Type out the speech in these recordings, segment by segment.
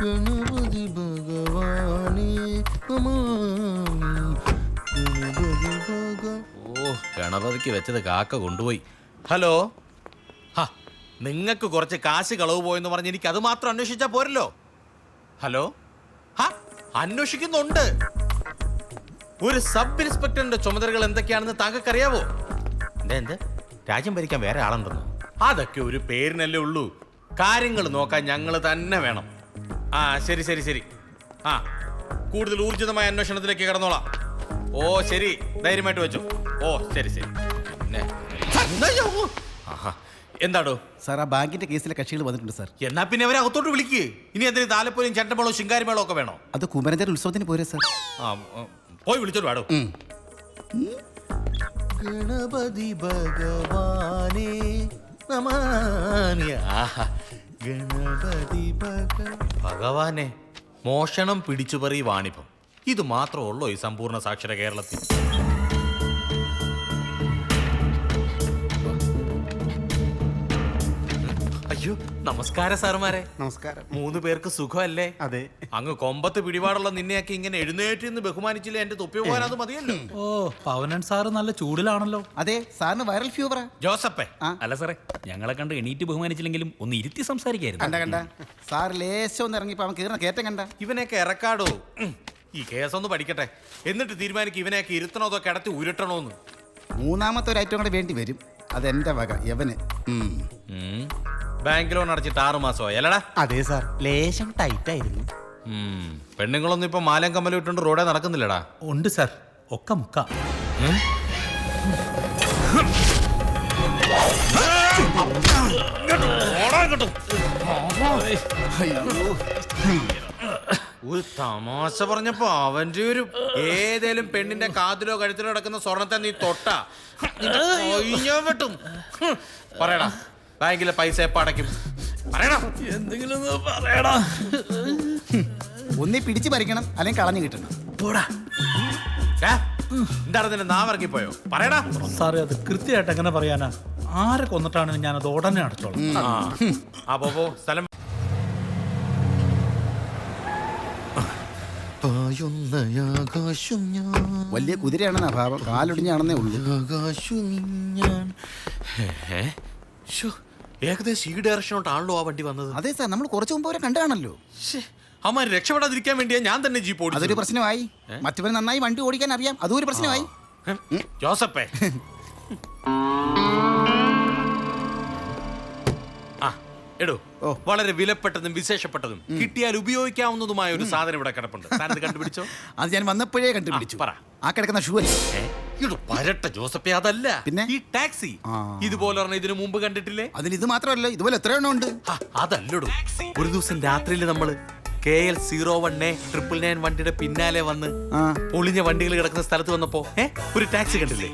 ഗണപതി ഭഗവാനേ ഓ, ഗണപതിക്ക് വെച്ചത് കാക്ക കൊണ്ടുപോയി. ഹലോ, നിങ്ങൾക്ക് കുറച്ച് കാശ് കളവ് പോയെന്ന് പറഞ്ഞ് എനിക്ക് അത് മാത്രം അന്വേഷിച്ചാ പോരല്ലോ. ഹലോ, അന്വേഷിക്കുന്നുണ്ട്. ഒരു സബ് ഇൻസ്പെക്ടറിന്റെ ചുമതലകൾ എന്തൊക്കെയാണെന്ന് താങ്കൾക്കറിയാവോ? എന്ത് രാജ്യം ഭരിക്കാൻ വേറെ ആളുണ്ടെന്ന്? അതൊക്കെ ഒരു പേരിനല്ലേ ഉള്ളൂ. കാര്യങ്ങൾ നോക്കാൻ ഞങ്ങൾ തന്നെ വേണം. ശരി ശരി ശരി. കൂടുതൽ ഊർജിതമായ അന്വേഷണത്തിലേക്ക് കടന്നോളാം. ഓ ശരി, ധൈര്യമായിട്ട് വെച്ചു. ഓ ശരി ശരി. പിന്നെ എന്താടോ സാർ, ആ ബാങ്കിന്റെ കേസിലെ കക്ഷികൾ വന്നിട്ടുണ്ട് സാർ. എന്നാ പിന്നെ അവരെ അകത്തോട്ട് വിളിക്ക്. ഇനി എന്തിന് താലപ്പൊലിയും ചെണ്ടമേളവും ശിങ്കാരിമേളവും ഒക്കെ വേണോ? അത് കുമരഞ്ചേരി ഉത്സവത്തിന് പോരെ സാർ. പോയി വിളിച്ചോട്ട് വാടോ. ഗണപതി ഭഗവാനേ നമാമി. ഗണപതി ഭഗവാനെ, മോഷണം പിടിച്ചുപറി വാണിഭം, ഇത് മാത്രമുള്ളോ ഈ സമ്പൂർണ്ണ സാക്ഷര കേരളത്തിൽ? അയ്യോ, നമസ്കാരം സാറുമാരെ. നമസ്കാരം. 3 പേർക്ക് സുഖമല്ലേ? അതെ. അങ്ങ് കൊമ്പത്ത് പിടിപാടുള്ള നിന്നെയൊക്കെ ഇങ്ങനെ എഴുന്നേറ്റ് നിന്ന് ബഹുമാനിച്ചില്ല. എന്റെ തൊപ്പി പോകാൻ അത് മതിയല്ലോ. ഓ, പവനൻ സാറ് നല്ല ചൂടിലാണല്ലോ. അതെ, സാറിന് വൈറൽ ഫീവറാ. ജോസപ്പേ, അല്ല സാറേ, ഞങ്ങളെ കണ്ട് എണീറ്റ് ബഹുമാനിച്ചില്ലെങ്കിലും ഒന്ന് ഇരുത്തി സംസാരിക്കായിരുന്നു. കണ്ട സാർ ലേശം ഒന്ന് ഇറങ്ങിപ്പോ അവൻ കീറുന്ന കയറ്റം കണ്ട. ഇവനെയൊക്കെ ഇറക്കാടോ. ഈ കേസൊന്ന് പഠിക്കട്ടെ, എന്നിട്ട് തീരുമാനിക്കും ഇവനെയൊക്കെ ഇരുത്തണോ അതോ കിടത്തി ഉരുട്ടണോന്ന്. 3ാമത്തെ ഒരു ഐറ്റം കൂടെ വേണ്ടി വരും. അതെന്റെ വക യവന്. ബാങ്ക് ലോൺ അടച്ചിട്ട് 6 മാസമായി അല്ലടാ? അതെ സാർ, ലേശം ടൈറ്റ് ആയിരുന്നു. പെണ്ണുങ്ങളൊന്നും ഇപ്പൊ മാലം കമ്മലും ഇട്ടുകൊണ്ട് റോഡേ നടക്കുന്നില്ലടാ. ഉണ്ട് സാർ, ഒക്കെ മുക്ക. ഒരു തമാശ പറഞ്ഞപ്പോ അവന്റെ ഒരു ഏതേലും പെണ്ണിന്റെ കാതിലോ കഴുത്തിലോ കിടക്കുന്ന സ്വർണത്തെ നീ തൊട്ടാ വെട്ടും. പറയടാ, ബാങ്കിലെ പൈസ എപ്പ അടയ്ക്കും? പറയടാ, എന്തെങ്കിലും പറയടാ. ഒന്നി പിടിച്ചു പറിക്കണം, അല്ലെങ്കിൽ കളഞ്ഞു കിട്ടണം. പോടാ. എന്താണ് നിന്റെ നാവിറങ്ങിപ്പോയോ? പറയടാ. സാറേ, അത് കൃത്യമായിട്ട് എങ്ങനെ പറയാനാ? ആരെ കൊന്നിട്ടാണെങ്കിലും ഞാനത് ഉടനെ അടച്ചോളാം. പോ സ്ഥലം. വലിയ കുതിരയാണെന്നാ ഭാവം, കാലൊടിഞ്ഞാണെന്നേ ഉള്ളൂ. ഏകദേശം ഈ ഡയറക്ഷനോട്ടാണല്ലോ ആ വണ്ടി വന്നത്. അതെ സാർ, നമ്മൾ കുറച്ചു മുമ്പ് അവരെ കണ്ടാണല്ലോ. അമ്മ രക്ഷപ്പെടാതിരിക്കാൻ വേണ്ടിയാ ഞാൻ തന്നെ ജീപ്പ് ഓടിച്ചത്. അതൊരു പ്രശ്നമായി. മറ്റവന് നന്നായി വണ്ടി ഓടിക്കാൻ അറിയാം, അതും ഒരു പ്രശ്നമായി. ജോസപ്പേ, എടോ, വളരെ വിലപ്പെട്ടതും വിശേഷപ്പെട്ടതും കിട്ടിയാൽ ഉപയോഗിക്കാവുന്നതുമായ ഒരു സാധനം ഇവിടെ കിടപ്പുണ്ട്. താനത് കണ്ടുപിടിച്ചോ? അത് ഞാൻ വന്നപ്പോഴേ കണ്ടുപിടിച്ചു. പറ. ആ കിടക്കുന്ന ഷൂ അല്ലേ? പരട്ട ജോസപ്പേ, അതല്ല. പിന്നെ ഈ ടാക്സി ഇതുപോലെ ഇതിനു മുമ്പ് കണ്ടിട്ടില്ലേ? അതിന് ഇത് മാത്രമല്ല, ഇതുപോലെ എത്ര എണ്ണം ഉണ്ട്. അതല്ലടോ, ഒരു ദിവസം രാത്രിയിൽ നമ്മള് KL 01A 999 വണ്ടിയുടെ പിന്നാലെ വന്ന് പൊളിഞ്ഞ വണ്ടികൾ കിടക്കുന്ന സ്ഥലത്ത് വന്നപ്പോ ഒരു ടാക്സി കണ്ടില്ലേ?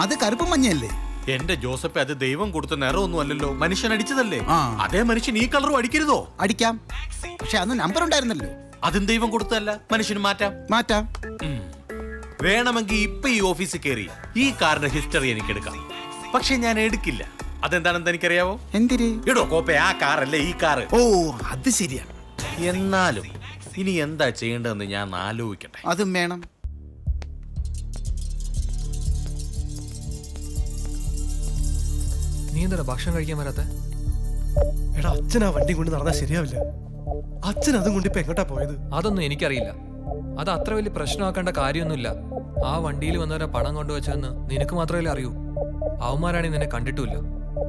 അത് കറുപ്പും മഞ്ഞയല്ലേ? എന്റെ ജോസഫ്, അത് ദൈവം കൊടുത്ത നിറമൊന്നും അല്ലല്ലോ, മനുഷ്യൻ അടിച്ചതല്ലേ. അതേ മനുഷ്യൻ ഈ കളറും അടിക്കരുതോ? അടിക്കാം, പക്ഷെ അന്ന് നമ്പർ ഉണ്ടായിരുന്നല്ലോ. അതും ദൈവം കൊടുത്തതല്ല, മനുഷ്യന് മാറ്റാം. വേണമെങ്കിൽ ഇപ്പൊ ഈ ഓഫീസിൽ കയറി ഈ കാറിന്റെ ഹിസ്റ്ററി എനിക്ക് എടുക്കാം. പക്ഷെ ഞാൻ എടുക്കില്ല. അതെന്താണെന്ന് എനിക്കറിയാവോ? എന്തിര്? ഇടോ കോപ്പേ, ആ കാറല്ലേ ഈ കാറ്. ഓ, അത് ശരിയാണ്. എന്നാലും ഇനി എന്താ ചെയ്യേണ്ടതെന്ന് ഞാൻ ആലോചിക്കട്ടെ. അതും വേണം. നീ എന്താ ഭക്ഷണം കഴിക്കാൻ വരാത്ത? എടാ, അച്ഛൻ ആ വണ്ടി കൊണ്ട് നടന്നാൽ ശരിയാവില്ല. അച്ഛൻ അതും കൊണ്ട് ഇപ്പൊ എങ്ങോട്ടാ പോയത്? അതൊന്നും എനിക്കറിയില്ല. അത് അത്ര വലിയ പ്രശ്നമാക്കേണ്ട കാര്യമൊന്നുമില്ല. ആ വണ്ടിയിൽ വന്നവരെ പണം കൊണ്ടുവച്ചതെന്ന് നിനക്ക് മാത്രമല്ലേ അറിയൂ. അവന്മാരാണെങ്കിൽ നിന്നെ കണ്ടിട്ടുമില്ല.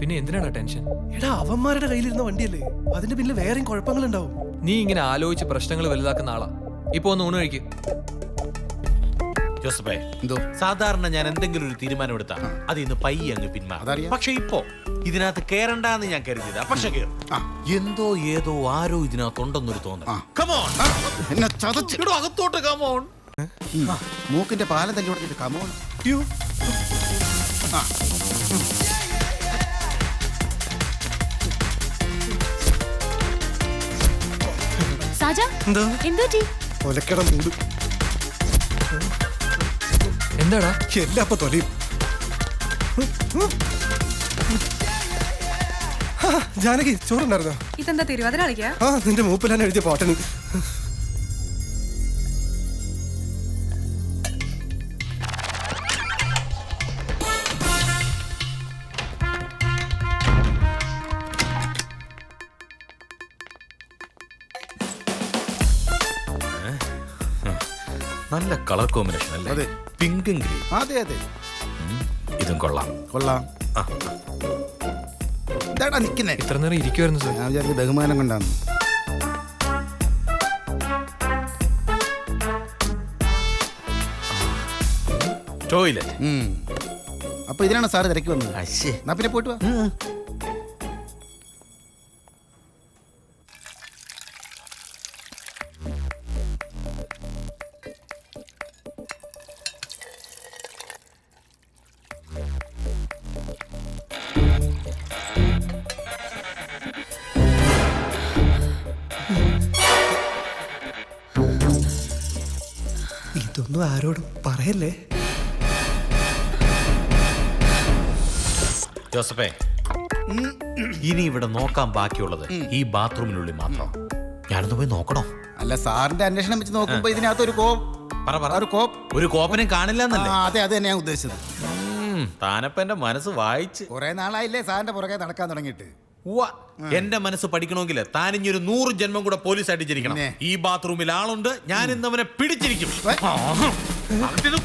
പിന്നെ എന്തിനാണ് ടെൻഷൻ? എടാ, അവന്മാരുടെ കയ്യിലിരുന്ന വണ്ടിയല്ലേ, അതിന്റെ പിന്നിൽ വേറെയും കുഴപ്പങ്ങളുണ്ടാവും. നീ ഇങ്ങനെ ആലോചിച്ച് പ്രശ്നങ്ങൾ വലുതാക്കുന്ന ആളാ. ഇപ്പൊ ഒന്ന് ഊണ് കഴിക്ക്. ജോസഫേ, എന്തോ? സാധാരണ ഞാൻ എന്തെങ്കിലും ഒരു തീരുമാനം എടുത്താ അത് ഇന്ന് പയ്യെ അങ്ങ് പിന്മാറും. പക്ഷെ ഇപ്പോ ഇതിനകത്ത് കേറണ്ടെന്ന് ഞാൻ കരുതിയതാ. പക്ഷെ എന്തോ ഏതോ ആരോ ഇതിനകത്തുണ്ടെന്നൊരു തോന്നൽ. അകത്തോട്ട് കമോൺ. മൂക്കിന്റെ പാലം തല്ലി കൊടുത്തിട്ട് കമോൺ. എന്താടാ എല്ലാം തൊലയും. ജാനകി ചോറുണ്ടായിരുന്നോ? ഇതെന്താ തിരുവാതിര കളിക്കാ? ആ നിന്റെ മൂപ്പിലാണ് എഴുതിയ പാട്ടിന്. നല്ല കളർ കോമ്പിനേഷൻ അല്ലേ? അതെ. പിങ്കും ഗ്രീൻ. അതെ അതെ ഇതും കൊള്ളാം. കൊള്ളാം. എന്താടാ നിക്കുന്നേ? ഇത്ര നേരം ഇരിക്കുമായിരുന്നു സാർ. ഞാൻ വിചാരിച്ച ബഹുമാനം കൊണ്ടാണ്. ടോയ്ലറ്റ്. അപ്പൊ ഇതിനാണ് സാറ് തിരക്കി വന്നത്. അശ്ശേ. എന്നാ പിന്നെ പോയിട്ട് വാ. ഇതൊന്നും ആരോടും പറയല്ലേ. ജോസഫേ, ഇനി ഇവിടെ നോക്കാൻ ബാക്കിയുള്ളത് ഈ ബാത്റൂമിനുള്ളിൽ മാത്രം. ഞാനൊന്ന് പോയി നോക്കണോ? അല്ല സാറിന്റെ അന്വേഷണം വെച്ച് നോക്കുമ്പോ ഇതിനകത്ത് ഒരു ഒരു കോപ്പനും കാണില്ല എന്നല്ലേ? അതെ അത് തന്നെ ഞാൻ ഉദ്ദേശിച്ചത്. താനപ്പ എന്റെ മനസ്സ് വായിച്ച്. കുറെ നാളായില്ലേ സാറിന്റെ പുറകെ നടക്കാൻ തുടങ്ങിയിട്ട്. എന്റെ മനസ്സ് പഠിക്കണമെങ്കിൽ താൻ ഇനി ഒരു 100 ജന്മം കൂടെ പോലീസായിട്ട് ജനിക്കണം. ഈ ബാത്റൂമിൽ ആളുണ്ട്, ഞാൻ ഇന്ന് അവനെ പിടിച്ചിരിക്കും.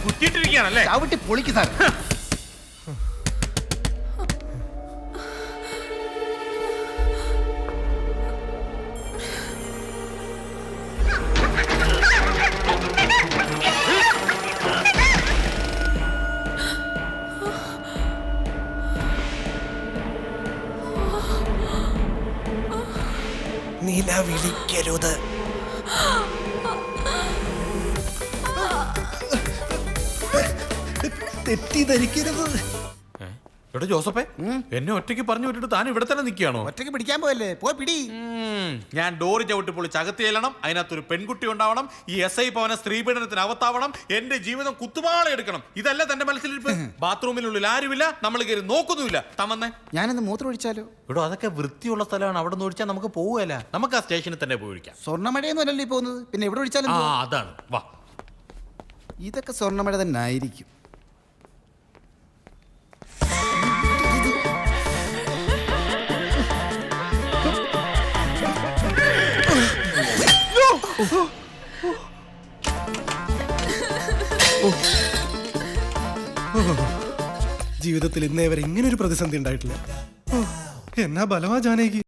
കുറ്റിയിട്ടിരിക്കുകയാണല്ലേ? ചവിട്ടി പൊളിക്ക് സാർ. നില വിളിക്കരുത്. തെറ്റിദ്ധരിക്കരുത്. എടോ ജോസഫേ, എന്നെ ഒറ്റയ്ക്ക് പറഞ്ഞു വിട്ടിട്ട് താൻ ഇവിടെ തന്നെ നിൽക്കുകയാണോ? ഒറ്റയ്ക്ക് പിടിക്കാൻ പോയല്ലേ, പോയി പിടി. ഞാൻ ഡോറ് ചവിട്ടി പൊളിച്ച് അകത്ത് ചെല്ലണം. അതിനകത്തൊരു പെൺകുട്ടി ഉണ്ടാവണം. ഈ SI പവന സ്ത്രീപീഡനത്തിന് അവത്താവണം. എന്റെ ജീവിതം കുത്തുപാള എടുക്കണം. ഇതല്ല തന്റെ മനസ്സിലിരിപ്പ്. ബാത്റൂമിനുള്ളിൽ ആരുമില്ല, നമ്മൾ കയറി നോക്കുന്നുമില്ല. തമന്നേ, ഞാനൊന്ന് മൂത്രം ഒഴിച്ചാലോ? ഇവിടെ അതൊക്കെ വൃത്തിയുള്ള സ്ഥലമാണ്. അവിടെ നിന്ന് ഒഴിച്ചാൽ നമുക്ക് പോവുകയല്ല. നമുക്ക് ആ സ്റ്റേഷനിൽ തന്നെ പോയി ഒഴിക്കാം. സ്വർണ്ണമഴയൊന്നും അല്ലല്ലോ ഈ പോകുന്നത്, പിന്നെ എവിടെ ഒഴിച്ചാലും ആ അതാണ്. വാ, ഇതൊക്കെ സ്വർണ്ണമഴ തന്നെ ആയിരിക്കും. ജീവിതത്തിൽ ഇന്നേ വരെ ഇങ്ങനെ ഒരു പ്രതിസന്ധി ഉണ്ടായിട്ടില്ല. എന്നാ ബലവാ ജാനകി.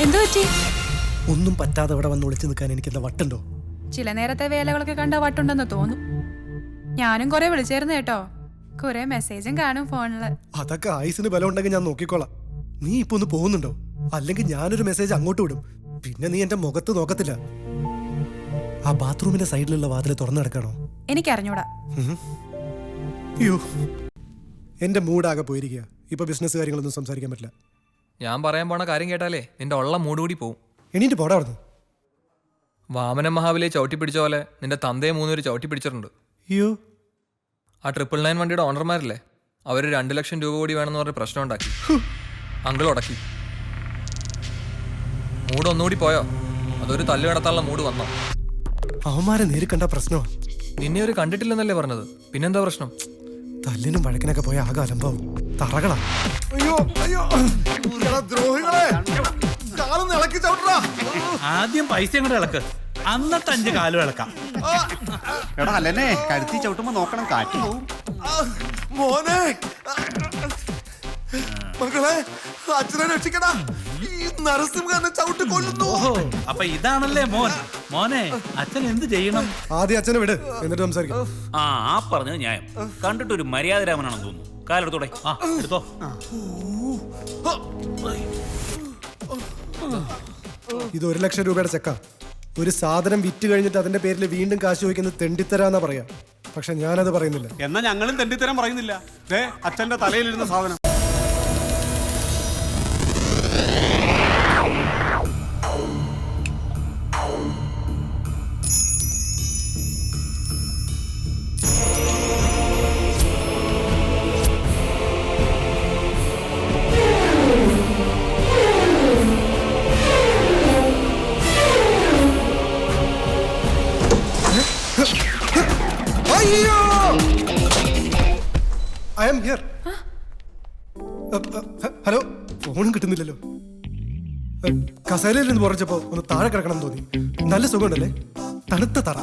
എന്തു പറ്റി? ഒന്നും പറ്റാതെ ഇവിടെ വന്ന് ഒളിച്ചു നിൽക്കാൻ എനിക്ക് എന്താ വട്ടുണ്ടോ? ചില നേരത്തെ വേലകളൊക്കെ കണ്ട വട്ടുണ്ടെന്ന് തോന്നും. ഞാനും കുറെ വിളിച്ചായിരുന്നു കേട്ടോ. കുറെ മെസ്സേജും കാണും ഫോണില്. അതൊക്കെ ആയുസിന് ബലം ഉണ്ടെങ്കിൽ ഞാൻ നോക്കിക്കോളാം. നീ ഇപ്പൊ ഒന്ന് പോകുന്നുണ്ടോ? അല്ലെങ്കിൽ ഞാനൊരു മെസ്സേജ് അങ്ങോട്ട് വിടും. പിന്നെ നീ എന്റെ മുഖത്ത് നോക്കത്തില്ല. ആ ബാത്റൂമിന്റെ സൈഡിലുള്ള വാതിൽ തുറന്നു കിടക്കണോ? എനിക്കറിഞ്ഞൂടാ. അയ്യോ, എന്റെ മൂഡാകെ പോയിരിക്കുക. ഇപ്പൊ ബിസിനസ് കാര്യങ്ങളൊന്നും സംസാരിക്കാൻ പറ്റില്ല. ഞാൻ പറയാൻ പോണ കാര്യം കേട്ടാലേ നിന്റെ ഉള്ള മൂഡ് കൂടി പോവും. എണീറ്റ് പോടാ അവിടുന്ന്. വാമന മഹാബലിയെ ചവിട്ടി പിടിച്ച പോലെ നിന്റെ തന്തയെ 3 പേര് ചവിട്ടി പിടിച്ചിട്ടുണ്ട്. അയ്യോ, ആ 999 വണ്ടിയുടെ ഓണർമാരില്ലേ, അവർ 2 ലക്ഷം രൂപ കൂടി വേണമെന്ന് പറഞ്ഞ് പ്രശ്നം ഉണ്ടാക്കി. അങ്കിൾ ഉടക്കി. മൂഡ് ഒന്നുകൂടി പോയോ? അതൊരു തല്ല് കിടത്താനുള്ള മൂഡ് വന്നോ? അവന്മാരെ നേരി കണ്ട പ്രശ്നമാ. നിന്നെ ഒരു കണ്ടിട്ടില്ലെന്നല്ലേ പറഞ്ഞത്? പിന്നെന്താ പ്രശ്നം? തല്ലിനും വഴക്കിനൊക്കെ പോയ ആകെ അലമ്പാവും. തറകളാ. ആദ്യം പൈസ കൂടെ ഇളക്ക്, എന്നിട്ട് 5 കാലും ഇളക്കാം. എടാ അല്ലേ, കഴുത്തി ചവിട്ടുമ്പോ നോക്കണം, കാറ്റ് പോവും. മോനെ, മകളെ, അച്ഛനെ രക്ഷിക്കടാ. ഈ നരസിംഹനെ ചവിട്ടി കൊല്ലുന്നു. ഓഹോ, അപ്പൊ ഇതാണല്ലേ മോൻ. മോനെ, അച്ഛൻ എന്ത് ചെയ്യണം? ആദ്യം അച്ഛനെ വിട്, എന്നിട്ട് സംസാരിക്കാം. ആ പറഞ്ഞത് ന്യായം. കണ്ടിട്ടൊരു മര്യാദരാമനാണെന്ന് തോന്നുന്നു. കാലെടുത്തോടെ. ആ എടുത്തോ. ഇത് 1 ലക്ഷം രൂപയുടെ ചെക്കാ. ഒരു സാധനം വിറ്റ് കഴിഞ്ഞിട്ട് അതിന്റെ പേരിൽ വീണ്ടും കാശ് ചോദിക്കുന്നത് തെണ്ടിത്തരാന്നാ പറയാ. പക്ഷെ ഞാനത് പറയുന്നില്ല. എന്നാ ഞങ്ങളും തെണ്ടിത്തരം പറയുന്നില്ല. ദേ അച്ഛന്റെ തലയിലിരുന്ന സാധനം. I am here. ഹലോ, ഫോണും കിട്ടുന്നില്ലല്ലോ. കസേരയിൽ നിന്ന് പുറച്ചപ്പോ ഒന്ന് താഴെ കിടക്കണം തോന്നി. നല്ല സുഖമുണ്ടല്ലേ? തണുത്ത തറ.